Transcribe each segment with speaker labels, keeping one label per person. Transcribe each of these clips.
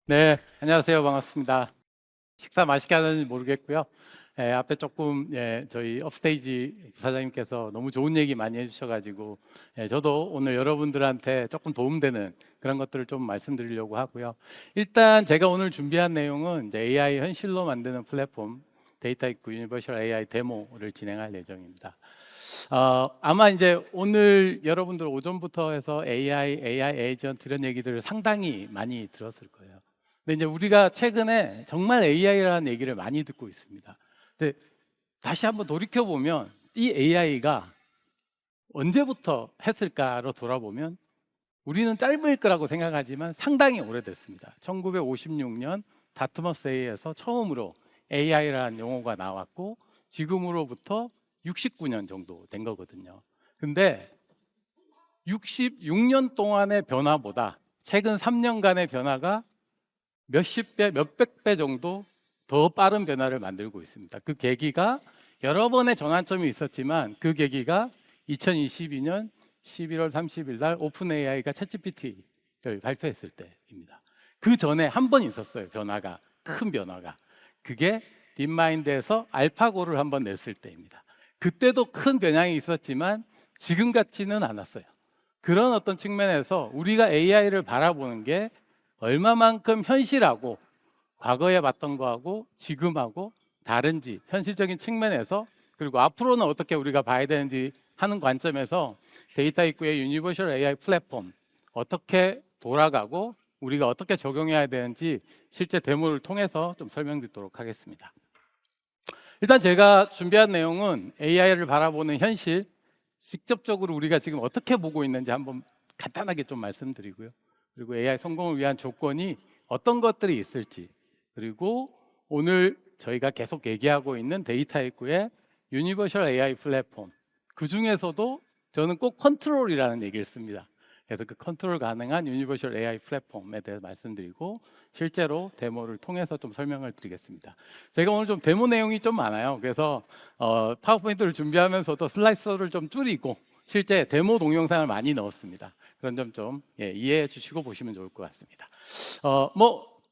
Speaker 1: 네, 안녕하세요. 반갑습니다. 식사 맛있게 하는지 모르겠고요. 앞에 조금 저희 업스테이지 부사장님께서 너무 좋은 얘기 많이 해주셔가지고 저도 오늘 여러분들한테 조금 도움되는 그런 것들을 좀 말씀드리려고 하고요. 일단 제가 오늘 준비한 내용은 이제 AI 현실로 만드는 플랫폼 데이터 있고 유니버셜 AI 데모를 진행할 예정입니다. 아마 이제 오늘 여러분들 오전부터 해서 AI 에이전트 이런 얘기들을 상당히 많이 들었을 거예요. 근데 이제 우리가 최근에 정말 AI라는 얘기를 많이 듣고 있습니다. 근데 다시 한번 돌이켜 보면 이 AI가 언제부터 했을까로 돌아보면 우리는 짧을 거라고 생각하지만 상당히 오래됐습니다. 1956년 다트머스 회의에서 처음으로 AI라는 용어가 나왔고 지금으로부터 69년 정도 된 거거든요. 근데 66년 동안의 변화보다 최근 3년간의 변화가 몇십 배, 몇백 배 정도 더 빠른 변화를 만들고 있습니다. 그 계기가 여러 번의 전환점이 있었지만 그 계기가 2022년 11월 30일 날 오픈 AI가 챗GPT를 발표했을 때입니다. 그 전에 한 번 있었어요. 변화가, 큰 변화가. 그게 딥마인드에서 알파고를 한번 냈을 때입니다. 그때도 큰 변형이 있었지만 지금 같지는 않았어요. 그런 어떤 측면에서 우리가 AI를 바라보는 게 얼마만큼 현실하고 과거에 봤던 거하고 지금하고 다른지 현실적인 측면에서, 그리고 앞으로는 어떻게 우리가 봐야 되는지 하는 관점에서 데이터 입구의 유니버셜 AI 플랫폼 어떻게 돌아가고 우리가 어떻게 적용해야 되는지 실제 데모를 통해서 좀 설명드리도록 하겠습니다. 일단 제가 준비한 내용은 AI를 바라보는 현실, 직접적으로 우리가 지금 어떻게 보고 있는지 한번 간단하게 좀 말씀드리고요. 그리고 AI 성공을 위한 조건이 어떤 것들이 있을지, 그리고 오늘 저희가 계속 얘기하고 있는 데이터 입구의 유니버셜 AI 플랫폼, 그 중에서도 저는 꼭 컨트롤이라는 얘기를 씁니다. 그래서 그 컨트롤 가능한 유니버셜 AI 플랫폼에 대해서 말씀드리고 실제로 데모를 통해서 좀 설명을 드리겠습니다. 제가 오늘 좀 데모 내용이 좀 많아요. 그래서 파워포인트를 준비하면서도 슬라이드를 좀 줄이고 실제 데모 동영상을 많이 넣었습니다. 그런 점 좀 이해해 주시고 보시면 좋을 것 같습니다.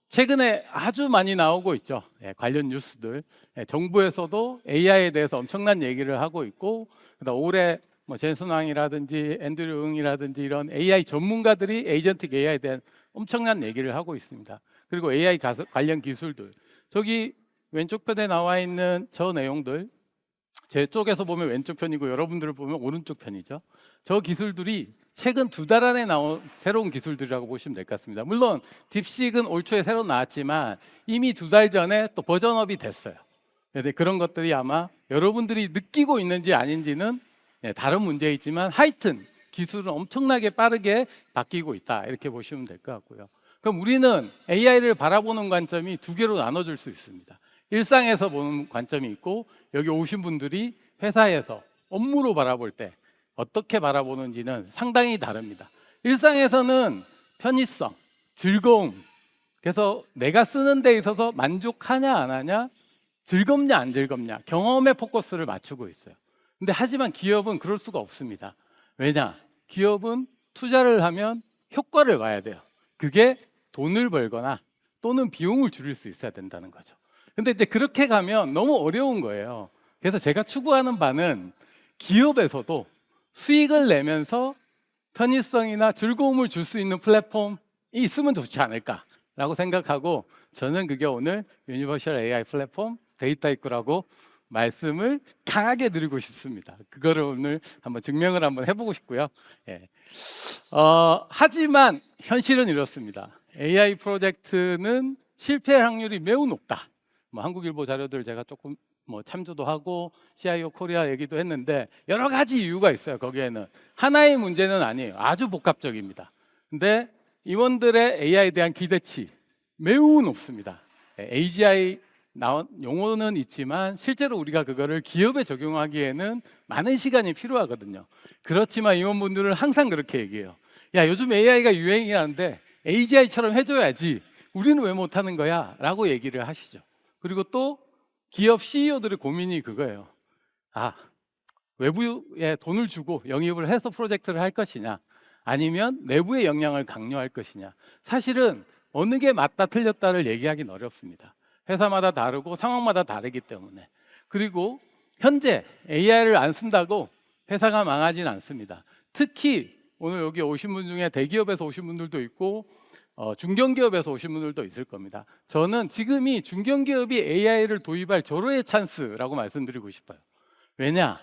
Speaker 1: 최근에 아주 많이 나오고 있죠. 관련 뉴스들. 정부에서도 AI에 대해서 엄청난 얘기를 하고 있고, 그다음 올해 젠슨 왕이라든지 앤드류 응이라든지 이런 AI 전문가들이 에이전틱 AI에 대한 엄청난 얘기를 하고 있습니다. 그리고 AI 관련 기술들, 저기 왼쪽 편에 나와 있는 저 내용들, 제 쪽에서 보면 왼쪽 편이고 여러분들을 보면 오른쪽 편이죠. 저 기술들이 최근 2달 안에 나온 새로운 기술들이라고 보시면 될 것 같습니다. 물론 딥식은 올 초에 새로 나왔지만 이미 2달 전에 또 버전업이 됐어요. 그런 것들이 아마 여러분들이 느끼고 있는지 아닌지는 다른 문제이지만 하여튼 기술은 엄청나게 빠르게 바뀌고 있다, 이렇게 보시면 될 것 같고요. 그럼 우리는 AI를 바라보는 관점이 2개로 나눠질 수 있습니다. 일상에서 보는 관점이 있고, 여기 오신 분들이 회사에서 업무로 바라볼 때 어떻게 바라보는지는 상당히 다릅니다. 일상에서는 편의성, 즐거움, 그래서 내가 쓰는 데 있어서 만족하냐 안 하냐, 즐겁냐 안 즐겁냐, 경험에 포커스를 맞추고 있어요. 근데 하지만 기업은 그럴 수가 없습니다. 왜냐? 기업은 투자를 하면 효과를 봐야 돼요. 그게 돈을 벌거나 또는 비용을 줄일 수 있어야 된다는 거죠. 근데 이제 그렇게 가면 너무 어려운 거예요. 그래서 제가 추구하는 바는 기업에서도 수익을 내면서 편의성이나 즐거움을 줄 수 있는 플랫폼이 있으면 좋지 않을까라고 생각하고, 저는 그게 오늘 유니버셜 AI 플랫폼 데이터 입구라고 말씀을 강하게 드리고 싶습니다. 그거를 오늘 한번 증명을 한번 해보고 싶고요. 하지만 현실은 이렇습니다. AI 프로젝트는 실패 확률이 매우 높다. 한국일보 자료들 제가 조금 참조도 하고 CIO 코리아 얘기도 했는데 여러 가지 이유가 있어요. 거기에는 하나의 문제는 아니에요. 아주 복합적입니다. 근데 임원들의 AI에 대한 기대치 매우 높습니다. AGI 나온 용어는 있지만 실제로 우리가 그거를 기업에 적용하기에는 많은 시간이 필요하거든요. 그렇지만 임원분들은 항상 그렇게 얘기해요. 야, 요즘 AI가 유행이라는데 AGI처럼 해줘야지, 우리는 왜 못하는 거야? 라고 얘기를 하시죠. 그리고 또 기업 CEO들의 고민이 그거예요. 외부에 돈을 주고 영입을 해서 프로젝트를 할 것이냐, 아니면 내부의 역량을 강요할 것이냐. 사실은 어느 게 맞다 틀렸다를 얘기하기는 어렵습니다. 회사마다 다르고 상황마다 다르기 때문에. 그리고 현재 AI를 안 쓴다고 회사가 망하진 않습니다. 특히 오늘 여기 오신 분 중에 대기업에서 오신 분들도 있고 중견기업에서 오신 분들도 있을 겁니다. 저는 지금이 중견기업이 AI를 도입할 절호의 찬스라고 말씀드리고 싶어요. 왜냐?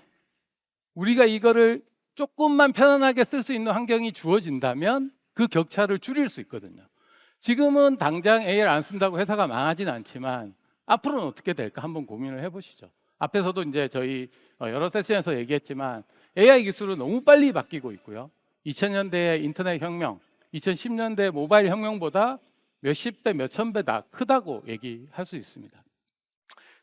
Speaker 1: 우리가 이거를 조금만 편안하게 쓸 수 있는 환경이 주어진다면 그 격차를 줄일 수 있거든요. 지금은 당장 AI를 안 쓴다고 회사가 망하진 않지만 앞으로는 어떻게 될까 한번 고민을 해보시죠. 앞에서도 이제 저희 여러 세션에서 얘기했지만 AI 기술은 너무 빨리 바뀌고 있고요. 2000년대의 인터넷 혁명, 2010년대 모바일 혁명보다 몇십 배, 몇천 배 다 크다고 얘기할 수 있습니다.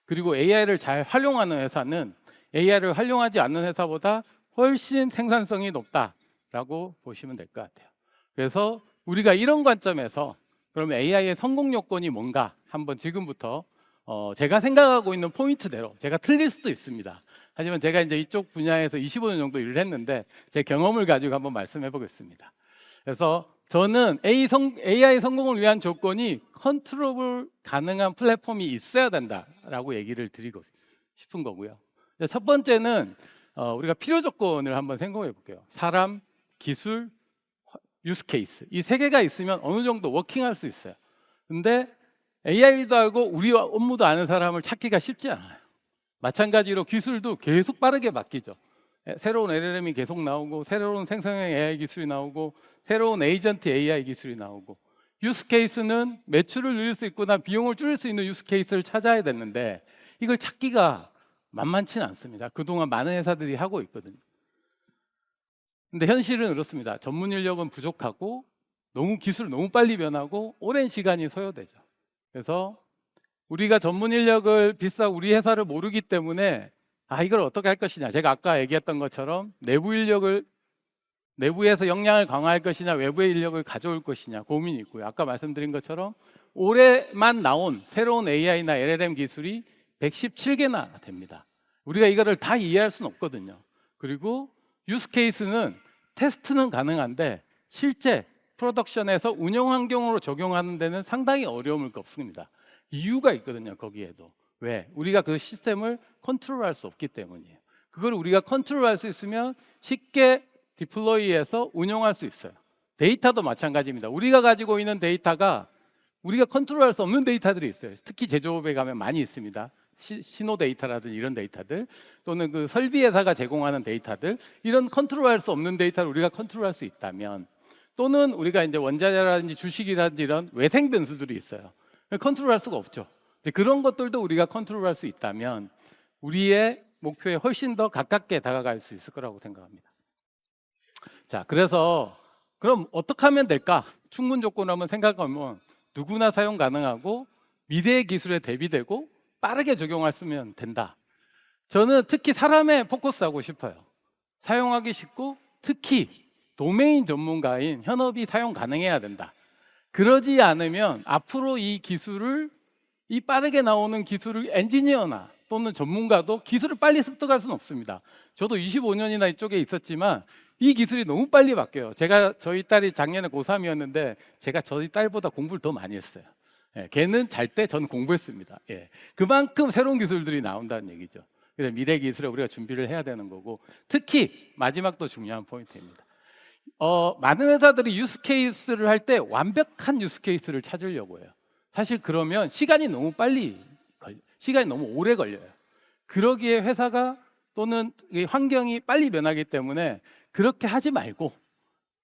Speaker 1: 그리고 AI를 잘 활용하는 회사는 AI를 활용하지 않는 회사보다 훨씬 생산성이 높다라고 보시면 될 것 같아요. 그래서 우리가 이런 관점에서 그러면 AI의 성공 요건이 뭔가 한번 지금부터 제가 생각하고 있는 포인트대로, 제가 틀릴 수도 있습니다. 하지만 제가 이제 이쪽 분야에서 25년 정도 일을 했는데 제 경험을 가지고 한번 말씀해 보겠습니다. 그래서 저는 AI 성공을 위한 조건이 컨트롤 가능한 플랫폼이 있어야 된다라고 얘기를 드리고 싶은 거고요. 첫 번째는 우리가 필요 조건을 한번 생각해 볼게요. 사람, 기술, 유스 케이스, 이 세 개가 있으면 어느 정도 워킹할 수 있어요. 근데 AI도 알고 우리 업무도 아는 사람을 찾기가 쉽지 않아요. 마찬가지로 기술도 계속 빠르게 바뀌죠. 새로운 LLM이 계속 나오고, 새로운 생성형 AI 기술이 나오고, 새로운 에이전트 AI 기술이 나오고, 유스 케이스는 매출을 늘릴 수 있거나 비용을 줄일 수 있는 유스 케이스를 찾아야 되는데 이걸 찾기가 만만치는 않습니다. 그동안 많은 회사들이 하고 있거든요. 근데 현실은 그렇습니다. 전문 인력은 부족하고 기술이 너무 빨리 변하고 오랜 시간이 소요되죠. 그래서 우리가 전문 인력을 비싸고 우리 회사를 모르기 때문에 이걸 어떻게 할 것이냐, 제가 아까 얘기했던 것처럼 내부에서 역량을 강화할 것이냐, 외부의 인력을 가져올 것이냐 고민이 있고요. 아까 말씀드린 것처럼 올해만 나온 새로운 AI나 LLM 기술이 117개나 됩니다. 우리가 이거를 다 이해할 수는 없거든요. 그리고 유스 케이스는 테스트는 가능한데 실제 프로덕션에서 운영 환경으로 적용하는 데는 상당히 어려움을 겪습니다. 이유가 있거든요. 거기에도. 왜? 우리가 그 시스템을 컨트롤할 수 없기 때문이에요. 그걸 우리가 컨트롤할 수 있으면 쉽게 디플로이해서 운영할 수 있어요. 데이터도 마찬가지입니다. 우리가 가지고 있는 데이터가 우리가 컨트롤할 수 없는 데이터들이 있어요. 특히 제조업에 가면 많이 있습니다. 신호 데이터라든지 이런 데이터들, 또는 그 설비 회사가 제공하는 데이터들, 이런 컨트롤할 수 없는 데이터를 우리가 컨트롤할 수 있다면, 또는 우리가 이제 원자재라든지 주식이라든지 이런 외생 변수들이 있어요. 컨트롤할 수가 없죠. 그런 것들도 우리가 컨트롤할 수 있다면 우리의 목표에 훨씬 더 가깝게 다가갈 수 있을 거라고 생각합니다. 자, 그래서 그럼 어떻게 하면 될까? 충분 조건을 한번 생각하면 누구나 사용 가능하고 미래의 기술에 대비되고 빠르게 적용할 수 있으면 된다. 저는 특히 사람에 포커스하고 싶어요. 사용하기 쉽고 특히 도메인 전문가인 현업이 사용 가능해야 된다. 그러지 않으면 앞으로 이 빠르게 나오는 기술을 엔지니어나 또는 전문가도 기술을 빨리 습득할 수는 없습니다. 저도 25년이나 이쪽에 있었지만 이 기술이 너무 빨리 바뀌어요. 저희 딸이 작년에 고3이었는데 제가 저희 딸보다 공부를 더 많이 했어요. 걔는 잘 때 전 공부했습니다. 그만큼 새로운 기술들이 나온다는 얘기죠. 그래서 미래 기술에 우리가 준비를 해야 되는 거고, 특히 마지막도 중요한 포인트입니다. 많은 회사들이 유스 케이스를 할 때 완벽한 유스 케이스를 찾으려고 해요. 사실 그러면 시간이 너무 오래 걸려요. 그러기에 회사가 또는 환경이 빨리 변하기 때문에 그렇게 하지 말고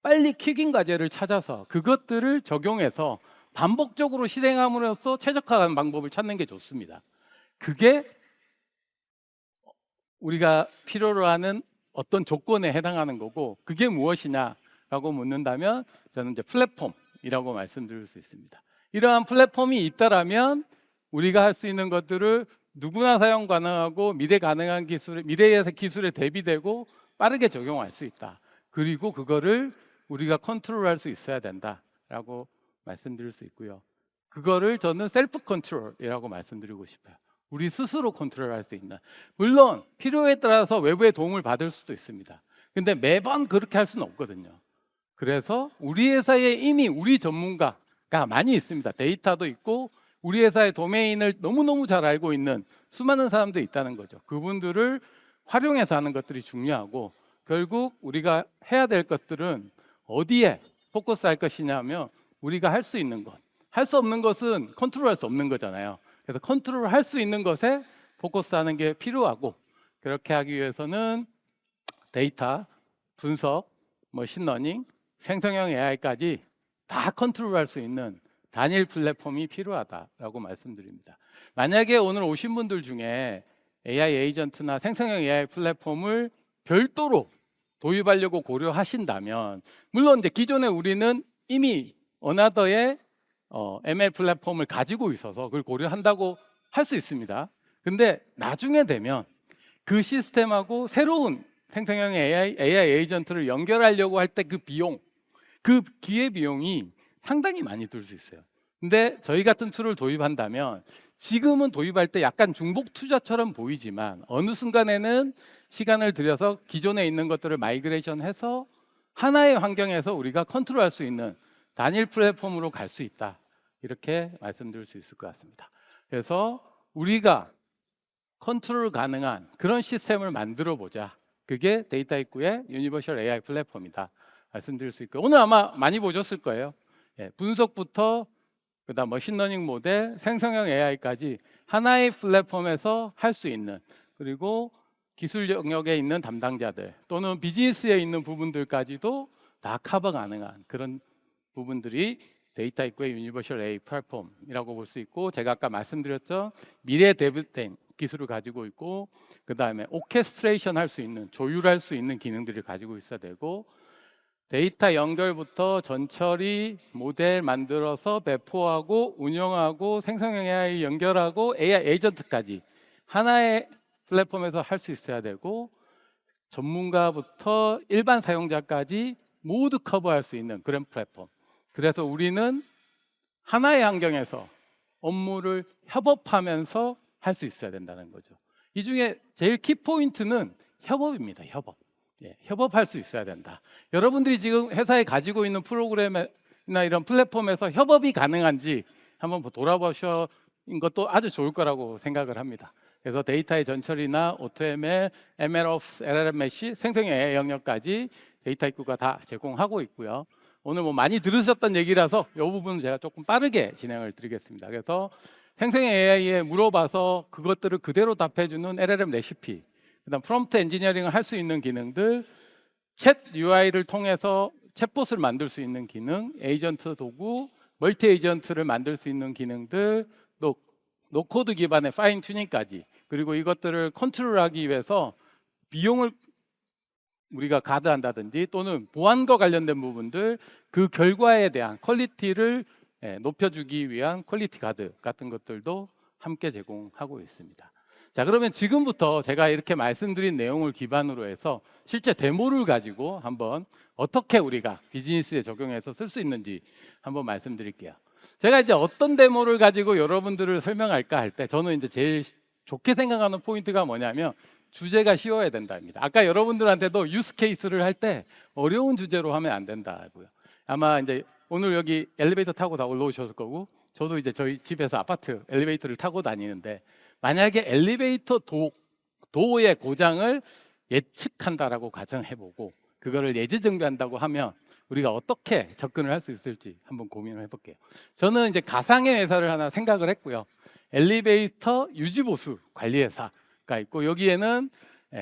Speaker 1: 빨리 퀵인 과제를 찾아서 그것들을 적용해서 반복적으로 실행함으로써 최적화하는 방법을 찾는 게 좋습니다. 그게 우리가 필요로 하는 어떤 조건에 해당하는 거고, 그게 무엇이냐라고 묻는다면 저는 이제 플랫폼이라고 말씀드릴 수 있습니다. 이러한 플랫폼이 있다라면 우리가 할 수 있는 것들을 누구나 사용 가능하고 미래의 기술에 대비되고 빠르게 적용할 수 있다. 그리고 그거를 우리가 컨트롤할 수 있어야 된다라고 말씀드릴 수 있고요. 그거를 저는 셀프 컨트롤이라고 말씀드리고 싶어요. 우리 스스로 컨트롤할 수 있는. 물론 필요에 따라서 외부의 도움을 받을 수도 있습니다. 근데 매번 그렇게 할 수는 없거든요. 그래서 우리 회사에 이미 우리 전문가, 데이터가 많이 있습니다. 데이터도 있고 우리 회사의 도메인을 너무너무 잘 알고 있는 수많은 사람들이 있다는 거죠. 그분들을 활용해서 하는 것들이 중요하고, 결국 우리가 해야 될 것들은 어디에 포커스할 것이냐 하면 우리가 할 수 있는 것, 할 수 없는 것은 컨트롤할 수 없는 거잖아요. 그래서 컨트롤할 수 있는 것에 포커스하는 게 필요하고, 그렇게 하기 위해서는 데이터, 분석, 머신러닝, 생성형 AI까지 다 컨트롤할 수 있는 단일 플랫폼이 필요하다라고 말씀드립니다. 만약에 오늘 오신 분들 중에 AI 에이전트나 생성형 AI 플랫폼을 별도로 도입하려고 고려하신다면, 물론 이제 기존에 우리는 이미 어나더의 ML 플랫폼을 가지고 있어서 그걸 고려한다고 할 수 있습니다. 근데 나중에 되면 그 시스템하고 새로운 생성형 AI 에이전트를 연결하려고 할 때 그 비용, 그 기회 비용이 상당히 많이 들 수 있어요. 근데 저희 같은 툴을 도입한다면, 지금은 도입할 때 약간 중복 투자처럼 보이지만 어느 순간에는 시간을 들여서 기존에 있는 것들을 마이그레이션해서 하나의 환경에서 우리가 컨트롤할 수 있는 단일 플랫폼으로 갈 수 있다, 이렇게 말씀드릴 수 있을 것 같습니다. 그래서 우리가 컨트롤 가능한 그런 시스템을 만들어 보자. 그게 데이터 입구의 유니버셜 AI 플랫폼이다, 말씀드릴 수 있고, 오늘 아마 많이 보셨을 거예요. 분석부터 그다음 머신러닝 모델, 생성형 AI까지 하나의 플랫폼에서 할 수 있는, 그리고 기술 영역에 있는 담당자들 또는 비즈니스에 있는 부분들까지도 다 커버 가능한 그런 부분들이 데이터 입구의 유니버셜 AI 플랫폼이라고 볼 수 있고, 제가 아까 말씀드렸죠, 미래 대비된 기술을 가지고 있고, 그 다음에 오케스트레이션 할 수 있는, 조율할 수 있는 기능들을 가지고 있어야 되고, 데이터 연결부터 전처리, 모델 만들어서 배포하고 운영하고 생성형 AI 연결하고 AI 에이전트까지 하나의 플랫폼에서 할 수 있어야 되고, 전문가부터 일반 사용자까지 모두 커버할 수 있는 그런 플랫폼. 그래서 우리는 하나의 환경에서 업무를 협업하면서 할 수 있어야 된다는 거죠. 이 중에 제일 키포인트는 협업입니다. 협업. 협업할 수 있어야 된다. 여러분들이 지금 회사에 가지고 있는 프로그램이나 이런 플랫폼에서 협업이 가능한지 한번 돌아보시는 것도 아주 좋을 거라고 생각을 합니다. 그래서 데이터의 전처리나 AutoML, MLOps, LLM 메시, 생성형 AI 영역까지 데이터 입구가 다 제공하고 있고요. 오늘 뭐 많이 들으셨던 얘기라서 이 부분은 제가 조금 빠르게 진행을 드리겠습니다. 그래서 생성형 AI에 물어봐서 그것들을 그대로 답해주는 LLM 레시피, 그다음 프롬프트 엔지니어링을 할 수 있는 기능들, 챗 UI를 통해서 챗봇을 만들 수 있는 기능, 에이전트 도구, 멀티 에이전트를 만들 수 있는 기능들, 또 노코드 기반의 파인 튜닝까지, 그리고 이것들을 컨트롤하기 위해서 비용을 우리가 가드한다든지 또는 보안과 관련된 부분들, 그 결과에 대한 퀄리티를 높여주기 위한 퀄리티 가드 같은 것들도 함께 제공하고 있습니다. 자, 그러면 지금부터 제가 이렇게 말씀드린 내용을 기반으로 해서 실제 데모를 가지고 한번 어떻게 우리가 비즈니스에 적용해서 쓸 수 있는지 한번 말씀드릴게요. 제가 이제 어떤 데모를 가지고 여러분들을 설명할까 할 때 저는 이제 제일 좋게 생각하는 포인트가 뭐냐면 주제가 쉬워야 된다입니다. 아까 여러분들한테도 유스 케이스를 할 때 어려운 주제로 하면 안 된다고요. 아마 이제 오늘 여기 엘리베이터 타고 다 올라오셨을 거고, 저도 이제 저희 집에서 아파트 엘리베이터를 타고 다니는데, 만약에 엘리베이터 도어의 고장을 예측한다라고 가정해보고 그거를 예지정비한다고 하면 우리가 어떻게 접근을 할 수 있을지 한번 고민을 해볼게요. 저는 이제 가상의 회사를 하나 생각을 했고요. 엘리베이터 유지보수 관리회사가 있고, 여기에는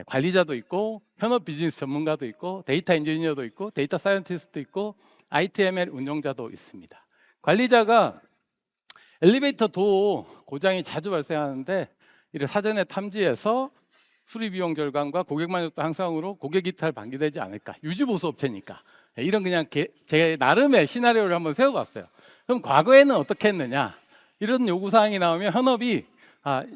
Speaker 1: 관리자도 있고 현업 비즈니스 전문가도 있고 데이터 엔지니어도 있고 데이터 사이언티스트도 있고 ITML 운영자도 있습니다. 관리자가 엘리베이터 도어 고장이 자주 발생하는데 이를 사전에 탐지해서 수리 비용 절감과 고객 만족도 향상으로 고객 이탈 방지되지 않을까, 유지보수 업체니까 이런 그냥 제 나름의 시나리오를 한번 세워봤어요. 그럼 과거에는 어떻게 했느냐, 이런 요구사항이 나오면 현업이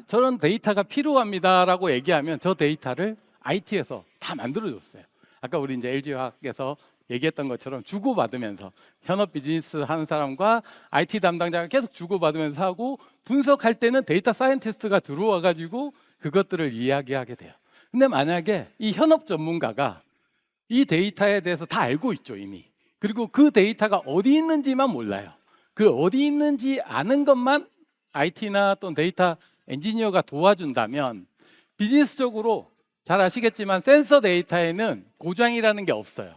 Speaker 1: 저런 데이터가 필요합니다라고 얘기하면 저 데이터를 IT에서 다 만들어줬어요. 아까 우리 이제 LG화학에서 얘기했던 것처럼 주고받으면서 현업 비즈니스 하는 사람과 IT 담당자가 계속 주고받으면서 하고, 분석할 때는 데이터 사이언티스트가 들어와 가지고 그것들을 이야기하게 돼요. 근데 만약에 이 현업 전문가가 이 데이터에 대해서 다 알고 있죠, 이미. 그리고 그 데이터가 어디 있는지만 몰라요. 그 어디 있는지 아는 것만 IT나 또는 데이터 엔지니어가 도와준다면 비즈니스적으로 잘 아시겠지만 센서 데이터에는 고장이라는 게 없어요.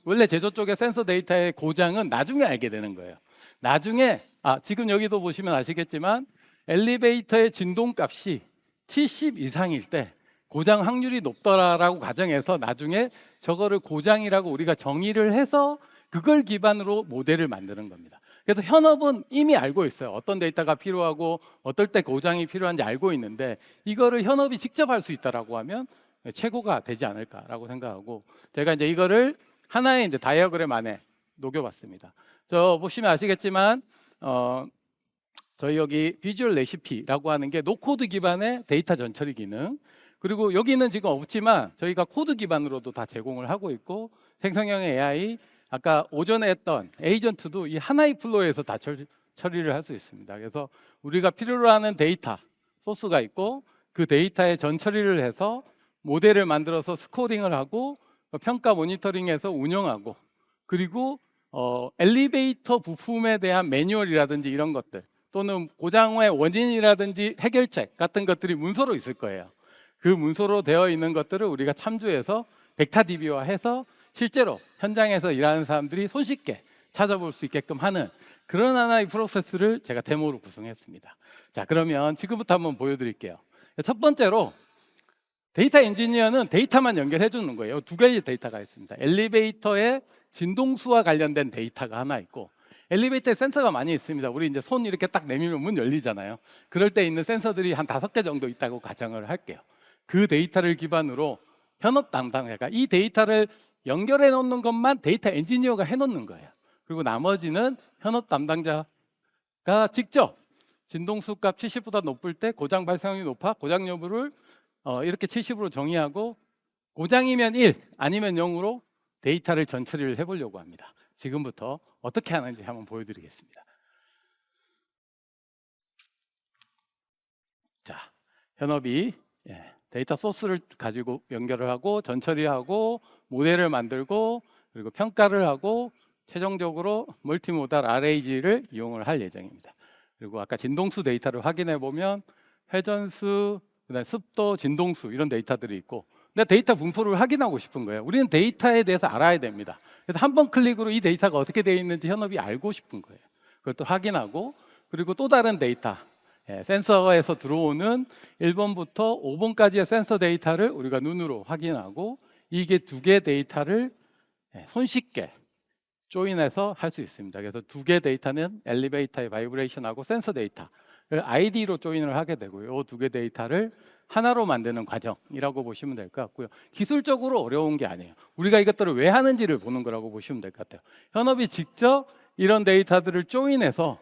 Speaker 1: 원래 제조 쪽의 센서 데이터의 고장은 나중에 알게 되는 거예요. 나중에 지금 여기도 보시면 아시겠지만 엘리베이터의 진동값이 70 이상일 때 고장 확률이 높더라라고 가정해서 나중에 저거를 고장이라고 우리가 정의를 해서 그걸 기반으로 모델을 만드는 겁니다. 그래서 현업은 이미 알고 있어요. 어떤 데이터가 필요하고 어떨 때 고장이 필요한지 알고 있는데 이거를 현업이 직접 할 수 있다라고 하면 최고가 되지 않을까라고 생각하고 제가 이제 이거를 하나의 이제 다이어그램 안에 녹여봤습니다. 저 보시면 아시겠지만 저희 여기 비주얼 레시피라고 하는 게 노코드 기반의 데이터 전처리 기능, 그리고 여기는 지금 없지만 저희가 코드 기반으로도 다 제공을 하고 있고 생성형 AI 아까 오전에 했던 에이전트도 이 하나의 플로우에서 다 처리를 할 수 있습니다. 그래서 우리가 필요로 하는 데이터 소스가 있고 그 데이터에 전처리를 해서 모델을 만들어서 스코링을 하고 평가 모니터링해서 운영하고, 그리고 엘리베이터 부품에 대한 매뉴얼이라든지 이런 것들 또는 고장의 원인이라든지 해결책 같은 것들이 문서로 있을 거예요. 그 문서로 되어 있는 것들을 우리가 참조해서 벡터DB화해서 실제로 현장에서 일하는 사람들이 손쉽게 찾아볼 수 있게끔 하는 그런 하나의 프로세스를 제가 데모로 구성했습니다. 자, 그러면 지금부터 한번 보여드릴게요. 첫 번째로 데이터 엔지니어는 데이터만 연결해 주는 거예요. 두 가지 데이터가 있습니다. 엘리베이터의 진동수와 관련된 데이터가 하나 있고, 엘리베이터에 센서가 많이 있습니다. 우리 이제 손 이렇게 딱 내밀면 문 열리잖아요. 그럴 때 있는 센서들이 한 5개 정도 있다고 가정을 할게요. 그 데이터를 기반으로 현업 담당자가 이 데이터를 연결해 놓는 것만 데이터 엔지니어가 해 놓는 거예요. 그리고 나머지는 현업 담당자가 직접 진동수 값 70보다 높을 때 고장 발생률이 높아 고장 여부를 이렇게 70으로 정의하고 고장이면 1 아니면 0으로 데이터를 전처리를 해보려고 합니다. 지금부터 어떻게 하는지 한번 보여드리겠습니다. 자, 현업이 데이터 소스를 가지고 연결을 하고 전처리하고 모델을 만들고 그리고 평가를 하고 최종적으로 멀티모달 RAG를 이용을 할 예정입니다. 그리고 아까 진동수 데이터를 확인해 보면 회전수, 그다음에 습도, 진동수 이런 데이터들이 있고, 근데 데이터 분포를 확인하고 싶은 거예요. 우리는 데이터에 대해서 알아야 됩니다. 그래서 한 번 클릭으로 이 데이터가 어떻게 되어 있는지 현업이 알고 싶은 거예요. 그것도 확인하고, 그리고 또 다른 데이터, 센서에서 들어오는 1번부터 5번까지의 센서 데이터를 우리가 눈으로 확인하고, 이게 두 개 데이터를 손쉽게 조인해서 할 수 있습니다. 그래서 두 개 데이터는 엘리베이터의 바이브레이션하고 센서 데이터를 ID로 조인을 하게 되고요. 이 두 개 데이터를 하나로 만드는 과정이라고 보시면 될 것 같고요. 기술적으로 어려운 게 아니에요. 우리가 이것들을 왜 하는지를 보는 거라고 보시면 될 것 같아요. 현업이 직접 이런 데이터들을 조인해서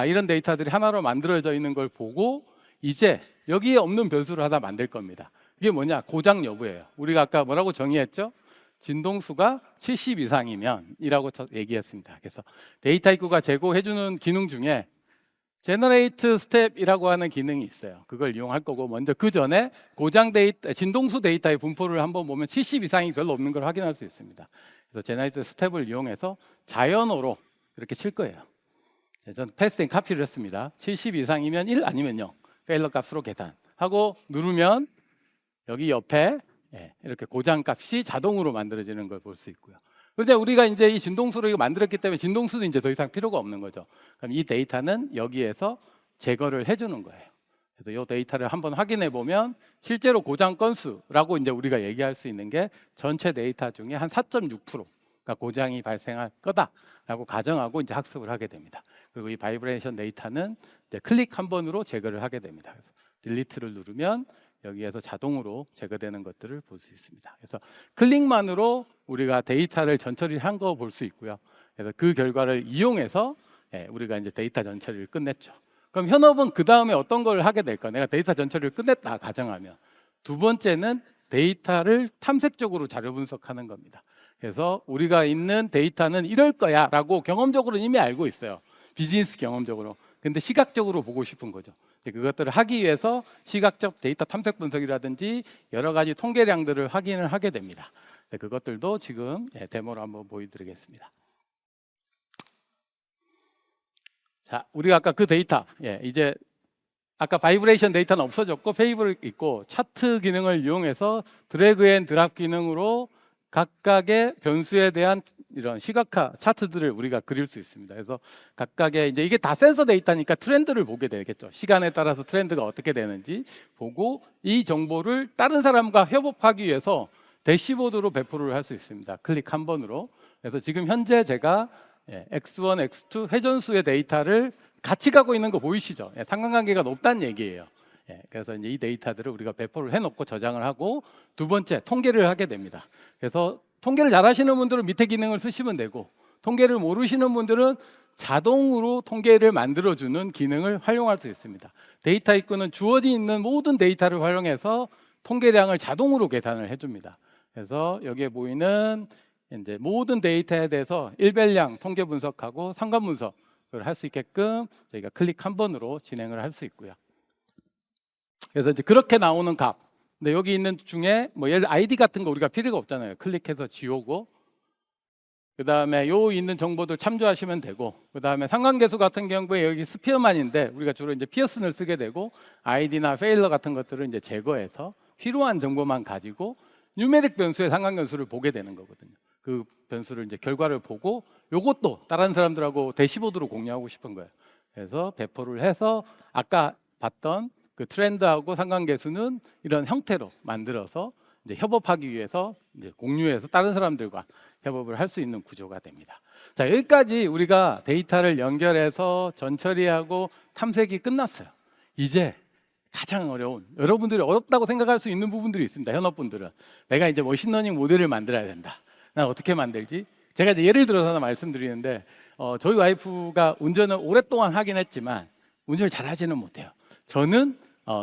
Speaker 1: 이런 데이터들이 하나로 만들어져 있는 걸 보고 이제 여기에 없는 변수를 하나 만들 겁니다. 이게 뭐냐? 고장 여부예요. 우리가 아까 뭐라고 정의했죠? 진동수가 70 이상이면 이라고 얘기했습니다. 그래서 데이터 입구가 제공해주는 기능 중에 제너레이트 스텝이라고 하는 기능이 있어요. 그걸 이용할 거고, 먼저 그 전에 고장 데이터, 진동수 데이터의 분포를 한번 보면 70 이상이 별로 없는 걸 확인할 수 있습니다. 그래서 제너레이트 스텝을 이용해서 자연어로 이렇게 칠 거예요. 전 패스 앤 카피를 했습니다. 70 이상이면 1 아니면 0 페일러 값으로 계산하고 누르면 여기 옆에 이렇게 고장 값이 자동으로 만들어지는 걸 볼 수 있고요. 그런데 우리가 이제 이 진동수를 만들었기 때문에 진동수는 이제 더 이상 필요가 없는 거죠. 그럼 이 데이터는 여기에서 제거를 해주는 거예요. 그래서 이 데이터를 한번 확인해 보면 실제로 고장 건수라고 이제 우리가 얘기할 수 있는 게 전체 데이터 중에 한 4.6%가 고장이 발생할 거다라고 가정하고 이제 학습을 하게 됩니다. 그리고 이 바이브레이션 데이터는 이제 클릭 한 번으로 제거를 하게 됩니다. 그래서 딜리트를 누르면 여기에서 자동으로 제거되는 것들을 볼 수 있습니다. 그래서 클릭만으로 우리가 데이터를 전처리한 거 볼 수 있고요. 그래서 그 결과를 이용해서 우리가 이제 데이터 전처리를 끝냈죠. 그럼 현업은 그 다음에 어떤 걸 하게 될까? 내가 데이터 전처리를 끝냈다 가정하면 두 번째는 데이터를 탐색적으로 자료 분석하는 겁니다. 그래서 우리가 있는 데이터는 이럴 거야라고 경험적으로 이미 알고 있어요. 비즈니스 경험적으로. 근데 시각적으로 보고 싶은 거죠. 그것들을 하기 위해서 시각적 데이터 탐색 분석이라든지 여러 가지 통계량들을 확인을 하게 됩니다. 그것들도 지금 데모로 한번 보여드리겠습니다. 자, 우리가 아까 그 데이터, 이제 아까 바이브레이션 데이터는 없어졌고 페이블 있고 차트 기능을 이용해서 드래그 앤 드랍 기능으로 각각의 변수에 대한 이런 시각화 차트들을 우리가 그릴 수 있습니다. 그래서 각각의 이제 이게 다 센서 데이터니까 트렌드를 보게 되겠죠. 시간에 따라서 트렌드가 어떻게 되는지 보고 이 정보를 다른 사람과 협업하기 위해서 대시보드로 배포를 할 수 있습니다. 클릭 한 번으로. 그래서 지금 현재 제가 X1, X2 회전수의 데이터를 같이 가고 있는 거 보이시죠? 상관관계가 높다는 얘기예요. 그래서 이제 이 데이터들을 우리가 배포를 해놓고 저장을 하고 두 번째 통계를 하게 됩니다. 그래서 통계를 잘 하시는 분들은 밑에 기능을 쓰시면 되고 통계를 모르시는 분들은 자동으로 통계를 만들어주는 기능을 활용할 수 있습니다. 데이터 입구는 주어져 있는 모든 데이터를 활용해서 통계량을 자동으로 계산을 해줍니다. 그래서 여기에 보이는 이제 모든 데이터에 대해서 일별량 통계 분석하고 상관 분석을 할 수 있게끔 저희가 클릭 한 번으로 진행을 할 수 있고요. 그래서 이제 그렇게 나오는 값. 근데 여기 있는 중에 뭐 예를 아이디 같은 거 우리가 필요가 없잖아요. 클릭해서 지우고 그다음에 요 있는 정보들 참조하시면 되고 그다음에 상관계수 같은 경우에 여기 스피어만인데 우리가 주로 이제 피어슨을 쓰게 되고 아이디나 페일러 같은 것들을 이제 제거해서 필요한 정보만 가지고 뉴메릭 변수의 상관계수를 보게 되는 거거든요. 그 변수를 이제 결과를 보고 요것도 다른 사람들하고 대시보드로 공유하고 싶은 거예요. 그래서 배포를 해서 아까 봤던 그 트렌드하고 상관계수는 이런 형태로 만들어서 이제 협업하기 위해서 이제 공유해서 다른 사람들과 협업을 할 수 있는 구조가 됩니다. 자, 여기까지 우리가 데이터를 연결해서 전처리하고 탐색이 끝났어요. 이제 가장 어려운, 여러분들이 어렵다고 생각할 수 있는 부분들이 있습니다. 현업분들은 내가 이제 머신러닝 모델을 만들어야 된다. 난 어떻게 만들지? 제가 이제 예를 들어서 하나 말씀드리는데 저희 와이프가 운전을 오랫동안 하긴 했지만 운전을 잘 하지는 못해요. 저는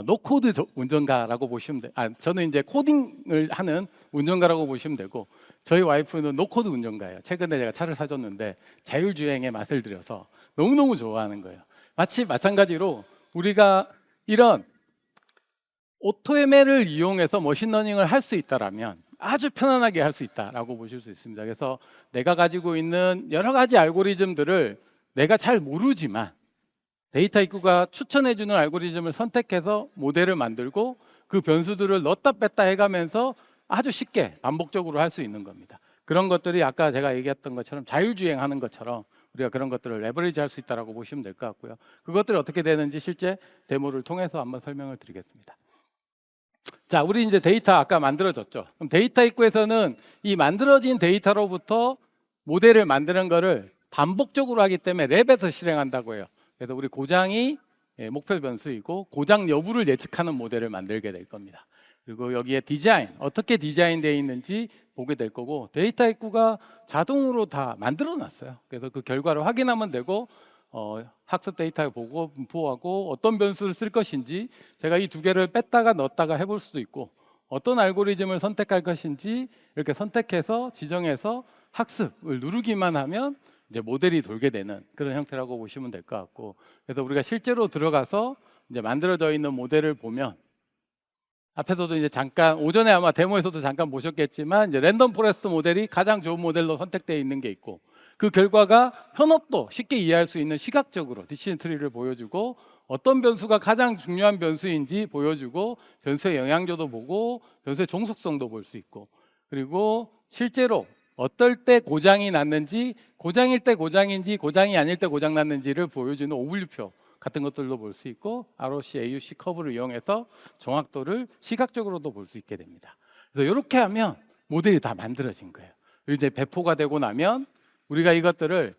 Speaker 1: 노코드 운전가라고 보시면 돼요. 저는 이제 코딩을 하는 운전가라고 보시면 되고 저희 와이프는 노코드 운전가예요. 최근에 제가 차를 사줬는데 자율주행의 맛을 들여서 너무너무 좋아하는 거예요. 마찬가지로 우리가 이런 오토ML을 이용해서 머신러닝을 할 수 있다라면 아주 편안하게 할 수 있다라고 보실 수 있습니다. 그래서 내가 가지고 있는 여러 가지 알고리즘들을 내가 잘 모르지만 데이터 입구가 추천해주는 알고리즘을 선택해서 모델을 만들고 그 변수들을 넣었다 뺐다 해가면서 아주 쉽게 반복적으로 할 수 있는 겁니다. 그런 것들이 아까 제가 얘기했던 것처럼 자율주행하는 것처럼 우리가 그런 것들을 레버리지 할 수 있다고 보시면 될 것 같고요. 그것들이 어떻게 되는지 실제 데모를 통해서 한번 설명을 드리겠습니다. 자, 우리 이제 데이터 아까 만들어졌죠. 그럼 데이터 입구에서는 이 만들어진 데이터로부터 모델을 만드는 거를 반복적으로 하기 때문에 랩에서 실행한다고 해요. 그래서 우리 고장이 목표 변수이고 고장 여부를 예측하는 모델을 만들게 될 겁니다. 그리고 여기에 디자인, 어떻게 디자인되어 있는지 보게 될 거고 데이터 입구가 자동으로 다 만들어 놨어요. 그래서 그 결과를 확인하면 되고 학습 데이터를 보고 분포하고 어떤 변수를 쓸 것인지 제가 이 두 개를 뺐다가 넣었다가 해볼 수도 있고 어떤 알고리즘을 선택할 것인지 이렇게 선택해서 지정해서 학습을 누르기만 하면 이제 모델이 돌게 되는 그런 형태라고 보시면 될 것 같고 그래서 우리가 실제로 들어가서 이제 만들어져 있는 모델을 보면 앞에서도 이제 잠깐 오전에 아마 데모에서도 잠깐 보셨겠지만 이제 랜덤 포레스트 모델이 가장 좋은 모델로 선택되어 있는 게 있고 그 결과가 현업도 쉽게 이해할 수 있는 시각적으로 디시전 트리를 보여주고 어떤 변수가 가장 중요한 변수인지 보여주고 변수의 영향도도 보고 변수의 종속성도 볼 수 있고 그리고 실제로 어떨 때 고장이 났는지 고장일 때 고장인지 고장이 아닐 때 고장 났는지를 보여주는 오분류표 같은 것들도 볼 수 있고 ROC, AUC 커브를 이용해서 정확도를 시각적으로도 볼 수 있게 됩니다. 그래서 이렇게 하면 모델이 다 만들어진 거예요. 그리고 이제 배포가 되고 나면 우리가 이것들을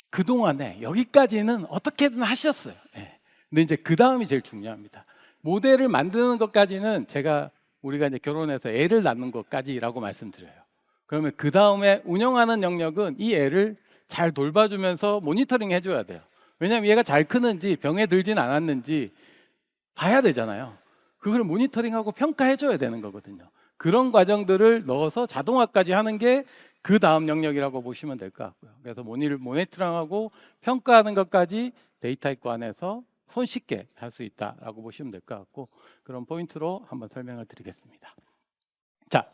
Speaker 1: 그동안에 여기까지는 어떻게든 하셨어요. 근데 이제 그 다음이 제일 중요합니다. 모델을 만드는 것까지는 우리가 이제 결혼해서 애를 낳는 것까지라고 말씀드려요. 그러면 그 다음에 운영하는 영역은 이 애를 잘 돌봐주면서 모니터링 해줘야 돼요. 왜냐하면 얘가 잘 크는지 병에 들진 않았는지 봐야 되잖아요. 그걸 모니터링하고 평가해줘야 되는 거거든요. 그런 과정들을 넣어서 자동화까지 하는 게 그 다음 영역이라고 보시면 될 것 같고요. 그래서 모니터링하고 평가하는 것까지 데이터 입구 안에서 손쉽게 할 수 있다라고 보시면 될 것 같고 그런 포인트로 한번 설명을 드리겠습니다. 자,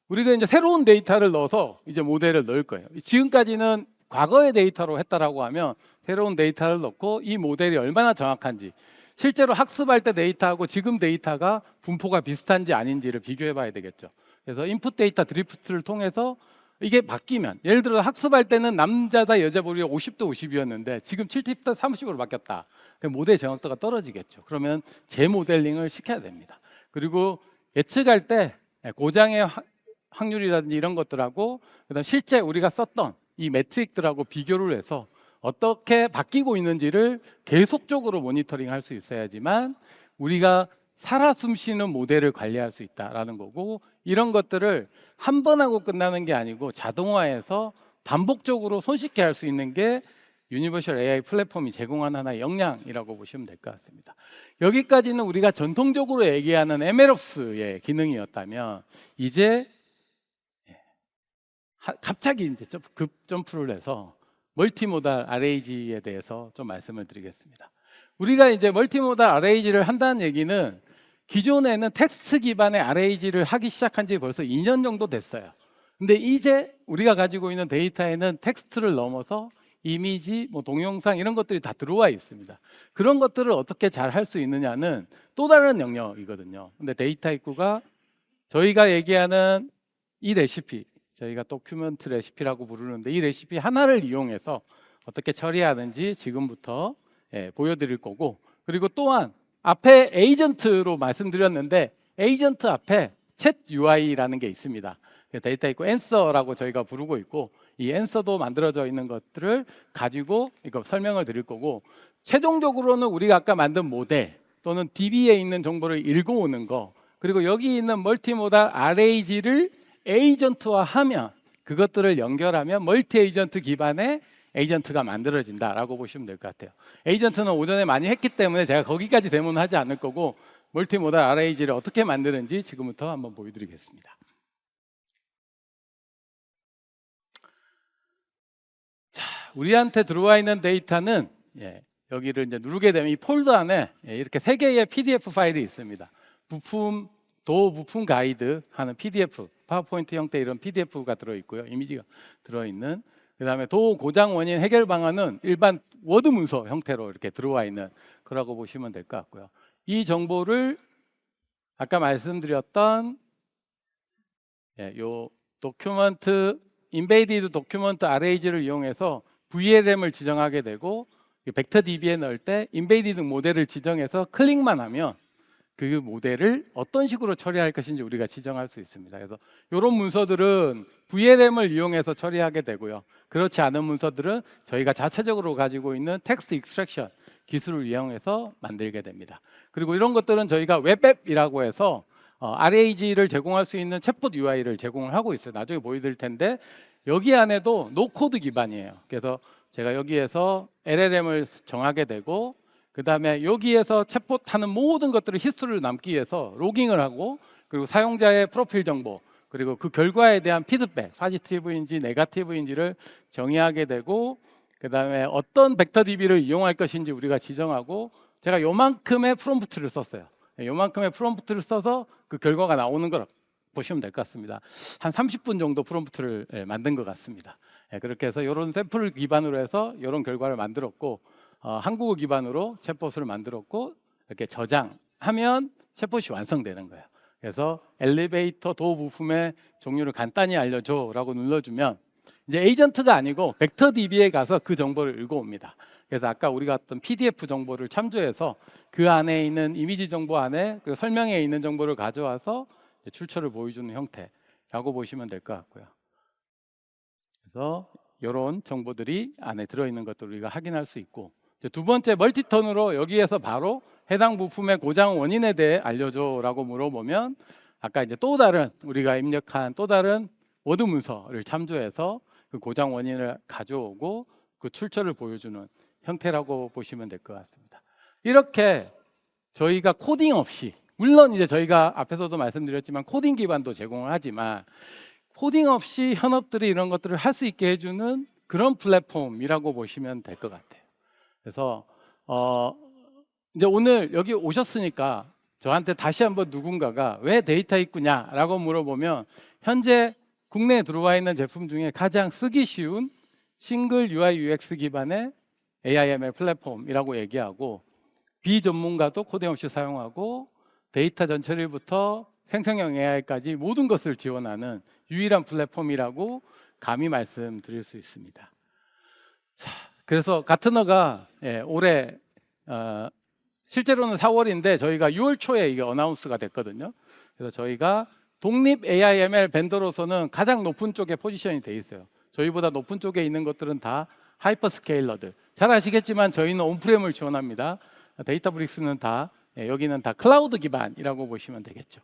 Speaker 1: 우리가 이제 새로운 데이터를 넣어서 이제 모델을 넣을 거예요. 지금까지는 과거의 데이터로 했다라고 하면 새로운 데이터를 넣고 이 모델이 얼마나 정확한지, 실제로 학습할 때 데이터하고 지금 데이터가 분포가 비슷한지 아닌지를 비교해 봐야 되겠죠. 그래서 인풋 데이터 드리프트를 통해서 이게 바뀌면, 예를 들어 학습할 때는 남자다 여자 비율이 50대 50이었는데 지금 70대 30으로 바뀌었다. 그럼 모델 정확도가 떨어지겠죠. 그러면 재모델링을 시켜야 됩니다. 그리고 예측할 때 고장의 확률이라든지 이런 것들하고 그다음 실제 우리가 썼던 이 매트릭들하고 비교를 해서 어떻게 바뀌고 있는지를 계속적으로 모니터링 할 수 있어야지만 우리가 살아 숨쉬는 모델을 관리할 수 있다라는 거고, 이런 것들을 한 번 하고 끝나는 게 아니고 자동화해서 반복적으로 손쉽게 할 수 있는 게 유니버셜 AI 플랫폼이 제공하는 하나의 역량이라고 보시면 될 것 같습니다. 여기까지는 우리가 전통적으로 얘기하는 MLOps의 기능이었다면, 이제 갑자기 이제 급점프를 해서 멀티모달 RAG에 대해서 좀 말씀을 드리겠습니다. 우리가 이제 멀티모달 RAG를 한다는 얘기는 기존에는 텍스트 기반의 RAG를 하기 시작한 지 벌써 2년 정도 됐어요. 근데 이제 우리가 가지고 있는 데이터에는 텍스트를 넘어서 이미지, 동영상 이런 것들이 다 들어와 있습니다. 그런 것들을 어떻게 잘 할 수 있느냐는 또 다른 영역이거든요. 근데 데이터 입구가 저희가 얘기하는 이 레시피, 저희가 도큐먼트 레시피라고 부르는데 이 레시피 하나를 이용해서 어떻게 처리하는지 지금부터 보여드릴 거고, 그리고 또한 앞에 에이전트로 말씀드렸는데 에이전트 앞에 챗 UI라는 게 있습니다. 데이터 있고 앤서라고 저희가 부르고 있고, 이 앤서도 만들어져 있는 것들을 가지고 이거 설명을 드릴 거고, 최종적으로는 우리가 아까 만든 모델 또는 DB에 있는 정보를 읽어오는 거, 그리고 여기 있는 멀티모달 RAG를 에이전트화하면, 그것들을 연결하면 멀티 에이전트 기반의 에이전트가 만들어진다라고 보시면 될 것 같아요. 에이전트는 오전에 많이 했기 때문에 제가 거기까지 데모는 하지 않을 거고, 멀티모달 RAG를 어떻게 만드는지 지금부터 한번 보여드리겠습니다. 자, 우리한테 들어와 있는 데이터는 여기를 이제 누르게 되면 이 폴더 안에 이렇게 3개의 PDF 파일이 있습니다. 도부품 가이드 하는 PDF, 파워포인트 형태 이런 PDF가 들어있고요. 이미지가 들어있는, 그 다음에 도고장 원인 해결 방안은 일반 워드 문서 형태로 이렇게 들어와 있는 거라고 보시면 될 것 같고요. 이 정보를 아까 말씀드렸던 요 도큐먼트 인베이디드 도큐먼트 RAG를 이용해서 VLM을 지정하게 되고, 벡터 DB에 넣을 때 인베이디드 모델을 지정해서 클릭만 하면 그 모델을 어떤 식으로 처리할 것인지 우리가 지정할 수 있습니다. 그래서 이런 문서들은 VLM을 이용해서 처리하게 되고요. 그렇지 않은 문서들은 저희가 자체적으로 가지고 있는 텍스트 익스트랙션 기술을 이용해서 만들게 됩니다. 그리고 이런 것들은 저희가 웹앱이라고 해서 RAG를 제공할 수 있는 챗봇 UI를 제공을 하고 있어요. 나중에 보여드릴 텐데 여기 안에도 노코드 기반이에요. 그래서 제가 여기에서 LLM을 정하게 되고, 그 다음에 여기에서 챗봇 하는 모든 것들을 히스토리를 남기 위해서 로깅을 하고, 그리고 사용자의 프로필 정보, 그리고 그 결과에 대한 피드백, 포지티브인지 네거티브인지를 정의하게 되고, 그 다음에 어떤 벡터 DB를 이용할 것인지 우리가 지정하고, 제가 요만큼의 프롬프트를 썼어요. 요만큼의 프롬프트를 써서 그 결과가 나오는 걸 보시면 될 것 같습니다. 한 30분 정도 프롬프트를 만든 것 같습니다. 그렇게 해서 이런 샘플을 기반으로 해서 이런 결과를 만들었고, 한국어 기반으로 챗봇을 만들었고, 이렇게 저장하면 챗봇이 완성되는 거예요. 그래서 엘리베이터 도 부품의 종류를 간단히 알려줘 라고 눌러주면 이제 에이전트가 아니고 벡터 DB에 가서 그 정보를 읽어옵니다. 그래서 아까 우리가 어떤 PDF 정보를 참조해서 그 안에 있는 이미지 정보 안에 그 설명에 있는 정보를 가져와서 출처를 보여주는 형태라고 보시면 될 것 같고요. 그래서 이런 정보들이 안에 들어있는 것들을 우리가 확인할 수 있고, 두 번째 멀티턴으로 여기에서 바로 해당 부품의 고장 원인에 대해 알려줘 라고 물어보면, 아까 이제 또 다른 우리가 입력한 또 다른 워드 문서를 참조해서 그 고장 원인을 가져오고 그 출처를 보여주는 형태라고 보시면 될 것 같습니다. 이렇게 저희가 코딩 없이, 물론 이제 저희가 앞에서도 말씀드렸지만 코딩 기반도 제공을 하지만 코딩 없이 현업들이 이런 것들을 할 수 있게 해주는 그런 플랫폼이라고 보시면 될 것 같아요. 그래서 이제 오늘 여기 오셨으니까 저한테 다시 한번 누군가가 왜 데이터 입구냐라고 물어보면, 현재 국내에 들어와 있는 제품 중에 가장 쓰기 쉬운 싱글 UI UX 기반의 AI/ML 플랫폼이라고 얘기하고 비전문가도 코딩 없이 사용하고 데이터 전처리부터 생성형 AI까지 모든 것을 지원하는 유일한 플랫폼이라고 감히 말씀드릴 수 있습니다. 자, 그래서 가트너가 올해 실제로는 4월인데 저희가 6월 초에 이게 어나운스가 됐거든요. 그래서 저희가 독립 AI/ML 벤더로서는 가장 높은 쪽에 포지션이 돼 있어요. 저희보다 높은 쪽에 있는 것들은 다 하이퍼스케일러들. 잘 아시겠지만 저희는 온프렘을 지원합니다. 데이터브릭스는 다 여기는 다 클라우드 기반이라고 보시면 되겠죠.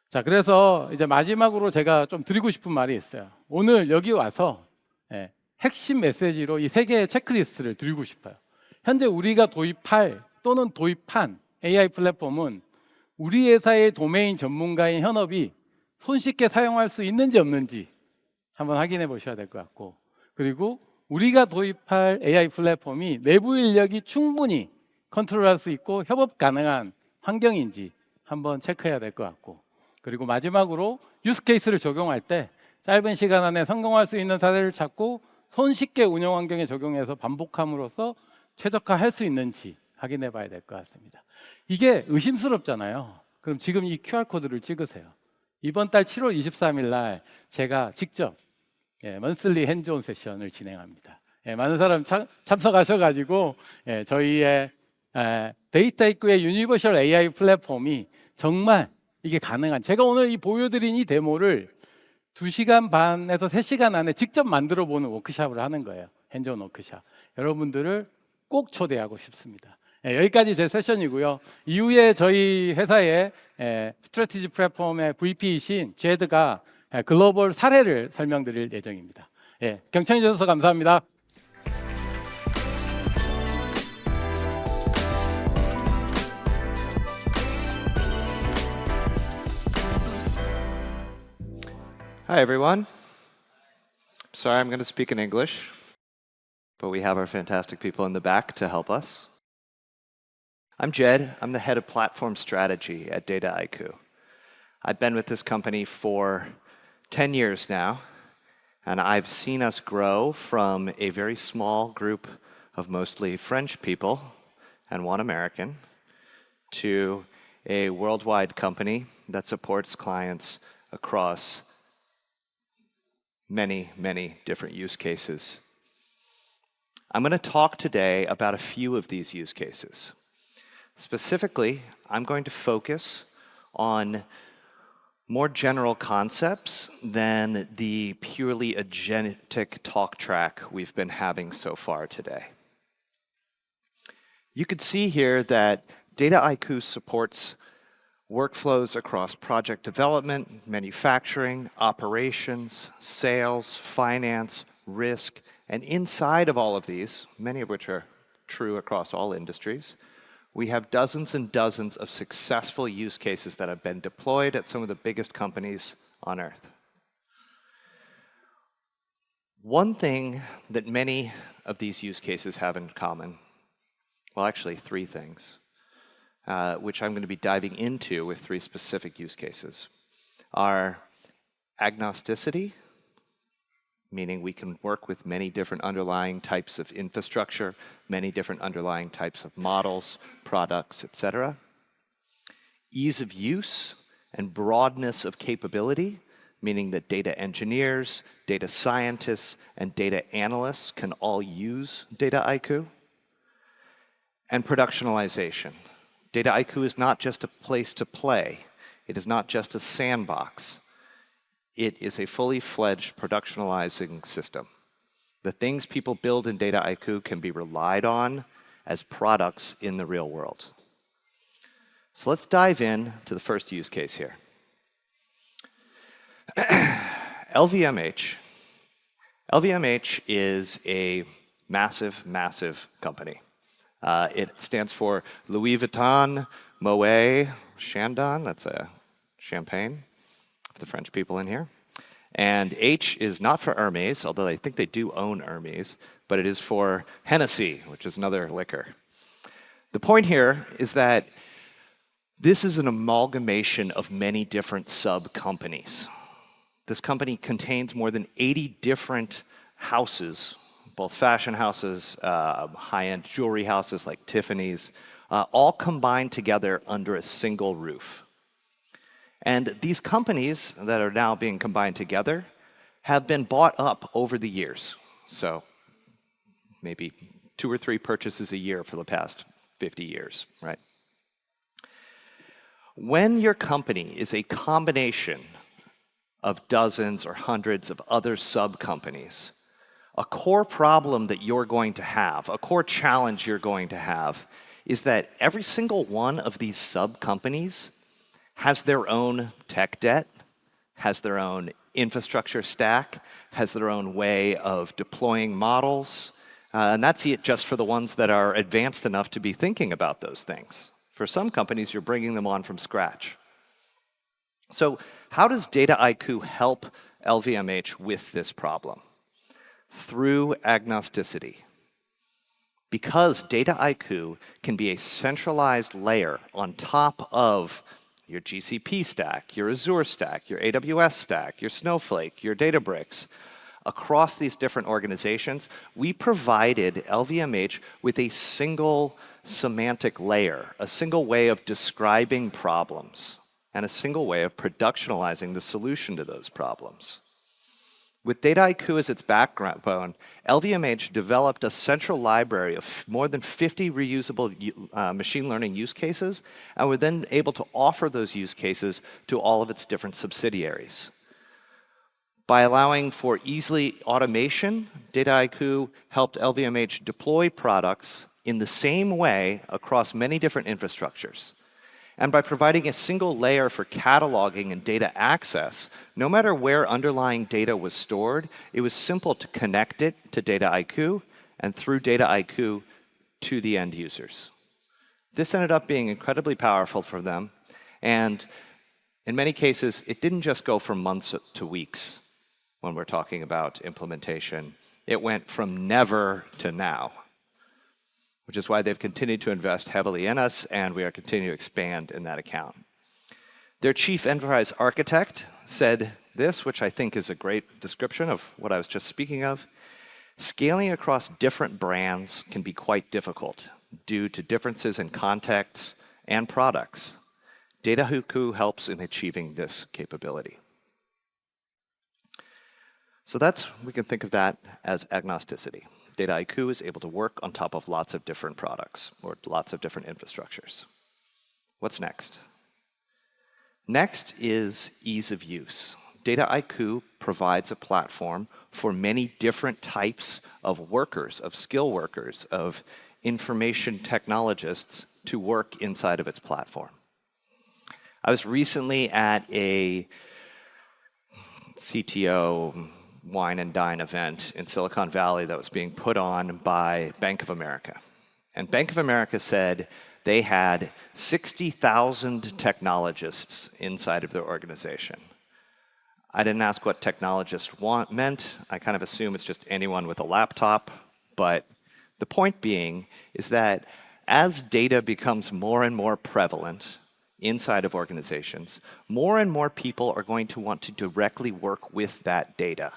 Speaker 1: 자, 그래서 이제 마지막으로 제가 좀 드리고 싶은 말이 있어요. 오늘 여기 와서 핵심 메시지로 이 세 개의 체크리스트를 드리고 싶어요. 현재 우리가 도입할 또는 도입한 AI 플랫폼은 우리 회사의 도메인 전문가인 현업이 손쉽게 사용할 수 있는지 없는지 한번 확인해 보셔야 될 것 같고, 그리고 우리가 도입할 AI 플랫폼이 내부 인력이 충분히 컨트롤할 수 있고 협업 가능한 환경인지 한번 체크해야 될 것 같고, 그리고 마지막으로 유스 케이스를 적용할 때 짧은 시간 안에 성공할 수 있는 사례를 찾고 손쉽게 운영 환경에 적용해서 반복함으로써 최적화할 수 있는지 확인해 봐야 될 것 같습니다. 이게 의심스럽잖아요. 그럼 지금 이 QR코드를 찍으세요. 이번 달 7월 23일 날 제가 직접 먼슬리 핸즈온 세션을 진행합니다. 많은 사람 참석하셔가지고 저희의 데이터 입구의 유니버셜 AI 플랫폼이 정말 이게 가능한, 제가 오늘 이 보여드린 이 데모를 2시간 반에서 3시간 안에 직접 만들어 보는 워크샵을 하는 거예요. 핸즈온 워크샵. 여러분들을 꼭 초대하고 싶습니다. 여기까지 제 세션이고요. 이후에 저희 회사의 스트래티지 플랫폼의 VP이신 제드가 글로벌 사례를 설명드릴 예정입니다. 경청해 주셔서 감사합니다.
Speaker 2: Hi, everyone. Sorry, I'm going to speak in English, but we have our fantastic people in the back to help us. I'm Jed. I'm the head of platform strategy at Dataiku. I've been with this company for 10 years now, and I've seen us grow from a very small group of mostly French people and one American to a worldwide company that supports clients across many, many different use cases. I'm going to talk today about a few of these use cases. Specifically, I'm going to focus on more general concepts than the purely agentic talk track we've been having so far today. You could see here that Dataiku supports workflows across project development, manufacturing, operations, sales, finance, risk, and inside of all of these, many of which are true across all industries, we have dozens and dozens of successful use cases that have been deployed at some of the biggest companies on earth. One thing that many of these use cases have in common, well, actually 3 things, which I'm going to be diving into with 3 specific use cases, are agnosticity, meaning we can work with many different underlying types of infrastructure, many different underlying types of models, products, etc. Ease of use and broadness of capability, meaning that data engineers, data scientists, and data analysts can all use Dataiku. And productionalization. Dataiku is not just a place to play. It is not just a sandbox. It is a fully fledged productionalizing system. The things people build in Dataiku can be relied on as products in the real world. So let's dive in to the first use case here. LVMH. LVMH is a massive, massive company. It stands for Louis Vuitton, Moet, Chandon, that's a champagne for the French people in here. And H is not for Hermes, although I think they do own Hermes, but it is for Hennessy, which is another liquor. The point here is that this is an amalgamation of many different sub-companies. This company contains more than 80 different houses both fashion houses, high-end jewelry houses like Tiffany's, all combined together under a single roof. And these companies that are now being combined together have been bought up over the years. So maybe 2 or 3 purchases a year for the past 50 years, right? When your company is a combination of dozens or hundreds of other sub-companies, a core problem that you're going to have, a core challenge you're going to have, is that every single one of these sub-companies has their own tech debt, has their own infrastructure stack, has their own way of deploying models, and that's it just for the ones that are advanced enough to be thinking about those things. For some companies, you're bringing them on from scratch. So how does Dataiku help LVMH with this problem? Through agnosticity. Because Dataiku can be a centralized layer on top of your GCP stack, your Azure stack, your AWS stack, your Snowflake, your Databricks. Across these different organizations, we provided LVMH with a single semantic layer, a single way of describing problems, and a single way of productionalizing the solution to those problems. With Dataiku as its backbone, LVMH developed a central library of more than 50 reusable machine learning use cases, and were then able to offer those use cases to all of its different subsidiaries. By allowing for easy automation, Dataiku helped LVMH deploy products in the same way across many different infrastructures. And by providing a single layer for cataloging and data access, no matter where underlying data was stored, it was simple to connect it to Dataiku, and through Dataiku to the end users. This ended up being incredibly powerful for them, and in many cases, it didn't just go from months to weeks when we're talking about implementation. It went from never to now, which is why they've continued to invest heavily in us, and we are continuing to expand in that account. Their chief enterprise architect said this, which I think is a great description of what I was just speaking of. Scaling across different brands can be quite difficult due to differences in contexts and products. Dataiku helps in achieving this capability. So we can think of that as agnosticity. Dataiku is able to work on top of lots of different products or lots of different infrastructures. What's next? Next is ease of use. Dataiku provides a platform for many different types of workers, of skill workers, of information technologists to work inside of its platform. I was recently at a CTO wine and dine event in Silicon Valley that was being put on by Bank of America. And Bank of America said they had 60,000 technologists inside of their organization. I didn't ask what technologist meant. I kind of assume it's just anyone with a laptop. But the point being is that as data becomes more and more prevalent inside of organizations, more and more people are going to want to directly work with that data.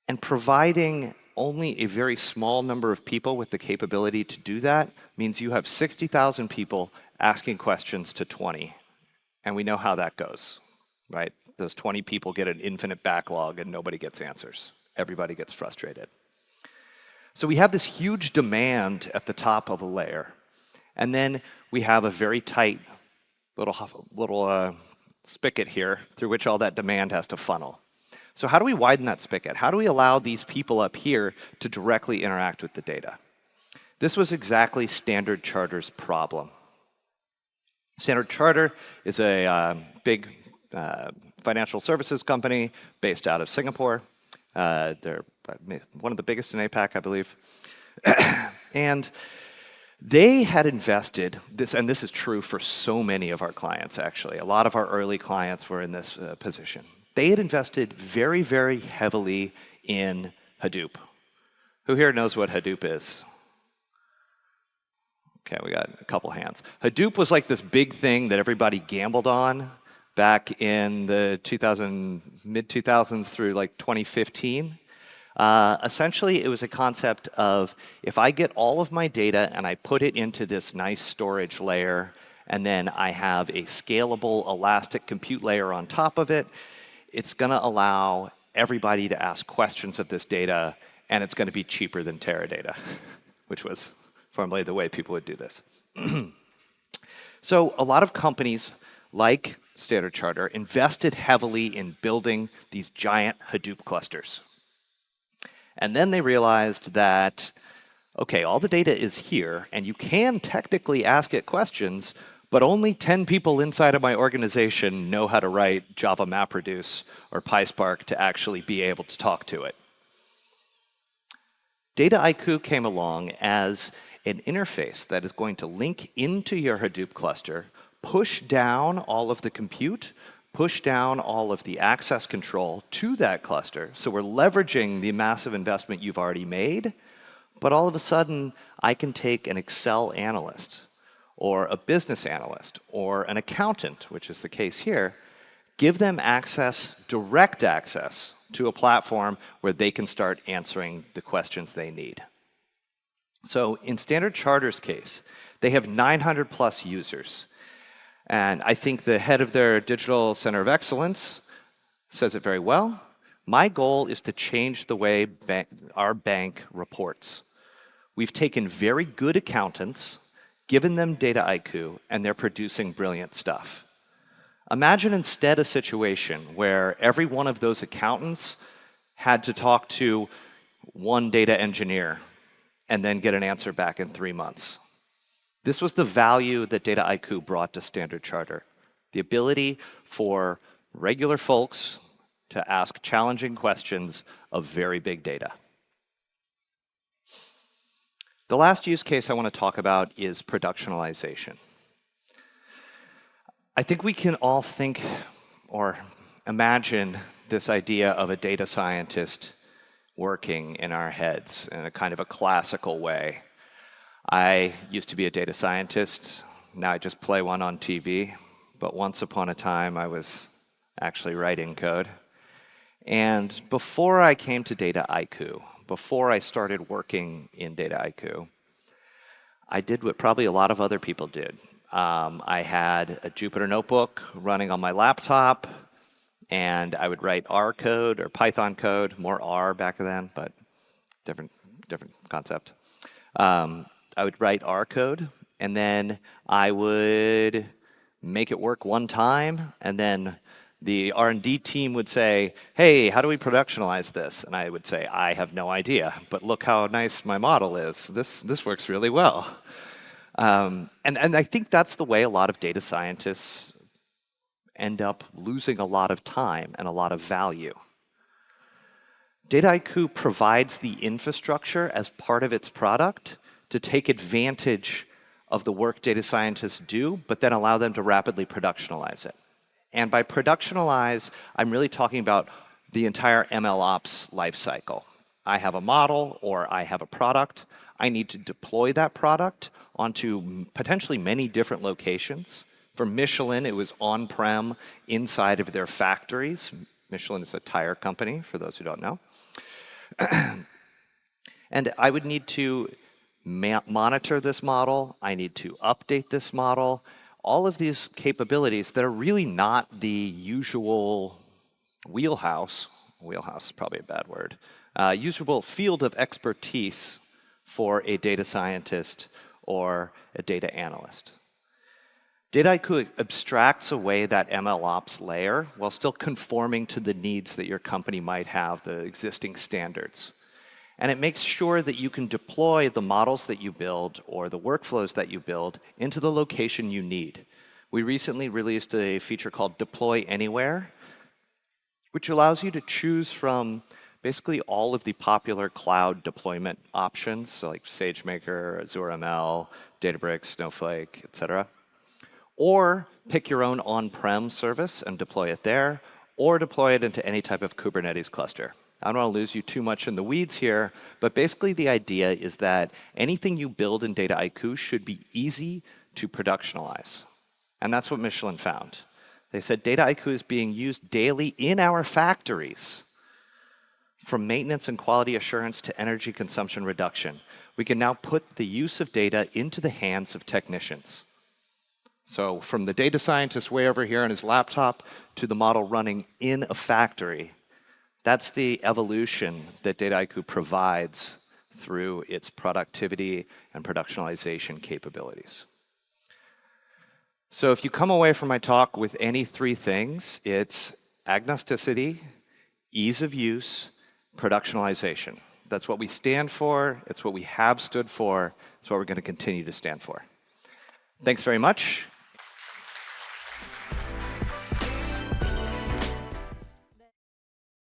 Speaker 2: And providing only a very small number of people with the capability to do that means you have 60,000 people asking questions to 20. And we know how that goes, right? Those 20 people get an infinite backlog and nobody gets answers. Everybody gets frustrated. So we have this huge demand at the top of a layer. And then we have a very tight little spigot here through which all that demand has to funnel. So how do we widen that spigot? How do we allow these people up here to directly interact with the data? This was exactly Standard Charter's problem. Standard Charter is a big financial services company based out of Singapore. They're one of the biggest in APAC, I believe. And they had invested, and this is true for so many of our clients, actually. A lot of our early clients were in this position. They had invested very, very heavily in Hadoop. Who here knows what Hadoop is? Okay, we got a couple hands. Hadoop was like this big thing that everybody gambled on back in the mid-2000s through like 2015. Essentially, it was a concept of if I get all of my data and I put it into this nice storage layer, and then I have a scalable, elastic compute layer on top of it, it's going to allow everybody to ask questions of this data, and it's going to be cheaper than Teradata, which was formerly the way people would do this. So a lot of companies like Standard Charter invested heavily in building these giant Hadoop clusters. And then they realized that, okay, all the data is here, and you can technically ask it questions, but only 10 people inside of my organization know how to write Java MapReduce or PySpark to actually be able to talk to it. Dataiku came along as an interface that is going to link into your Hadoop cluster, push down all of the compute, push down all of the access control to that cluster. So we're leveraging the massive investment you've already made, but all of a sudden, I can take an Excel analyst or a business analyst or an accountant, which is the case here, give them access, direct access to a platform where they can start answering the questions they need. So in Standard Charter's case, they have 900 plus users. And I think the head of their Digital Center of Excellence says it very well. My goal is to change the way our bank reports. We've taken very good accountants, given them Dataiku, and they're producing brilliant stuff. Imagine instead a situation where every one of those accountants had to talk to one data engineer and then get an answer back in 3 months. This was the value that Dataiku brought to Standard Charter, the ability for regular folks to ask challenging questions of very big data. The last use case I want to talk about is productionalization. I think we can all think or imagine this idea of a data scientist working in our heads in a kind of a classical way. I used to be a data scientist. Now I just play one on TV. But once upon a time, I was actually writing code. And before I came to Dataiku, before I started working in Dataiku, I did what probably a lot of other people did. I had a Jupyter Notebook running on my laptop, and I would write R code or Python code, more R back then, but different concept. I would write R code, and then I would make it work one time, and then the R&D team would say, hey, how do we productionalize this? And I would say, I have no idea, but look how nice my model is. This works really well. And I think that's the way a lot of data scientists end up losing a lot of time and a lot of value. Dataiku provides the infrastructure as part of its product to take advantage of the work data scientists do, but then allow them to rapidly productionalize it. And by productionalize, I'm really talking about the entire MLOps lifecycle. I have a model or I have a product. I need to deploy that product onto potentially many different locations. For Michelin, it was on-prem inside of their factories. Michelin is a tire company, for those who don't know. And I would need to monitor this model. I need to update this model. All of these capabilities that are really not the usual wheelhouse is probably a bad word, usual field of expertise for a data scientist or a data analyst. Dataiku abstracts away that MLOps layer while still conforming to the needs that your company might have, the existing standards. And it makes sure that you can deploy the models that you build or the workflows that you build into the location you need. We recently released a feature called Deploy Anywhere, which allows you to choose from basically all of the popular cloud deployment options, so like SageMaker, Azure ML, Databricks, Snowflake, etc. Or pick your own on-prem service and deploy it there, or deploy it into any type of Kubernetes cluster. I don't want to lose you too much in the weeds here, but basically the idea is that anything you build in Dataiku should be easy to productionalize. And that's what Michelin found. They said Dataiku is being used daily in our factories From maintenance and quality assurance to energy consumption reduction, we can now put the use of data into the hands of technicians. So from the data scientist way over here on his laptop to the model running in a factory, that's the evolution that Dataiku provides through its productivity and productionalization capabilities. So if you come away from my talk with any three things, it's agnosticity, ease of use, productionalization. That's what we stand for, it's what we have stood for, it's what we're going to continue to stand for. Thanks very much.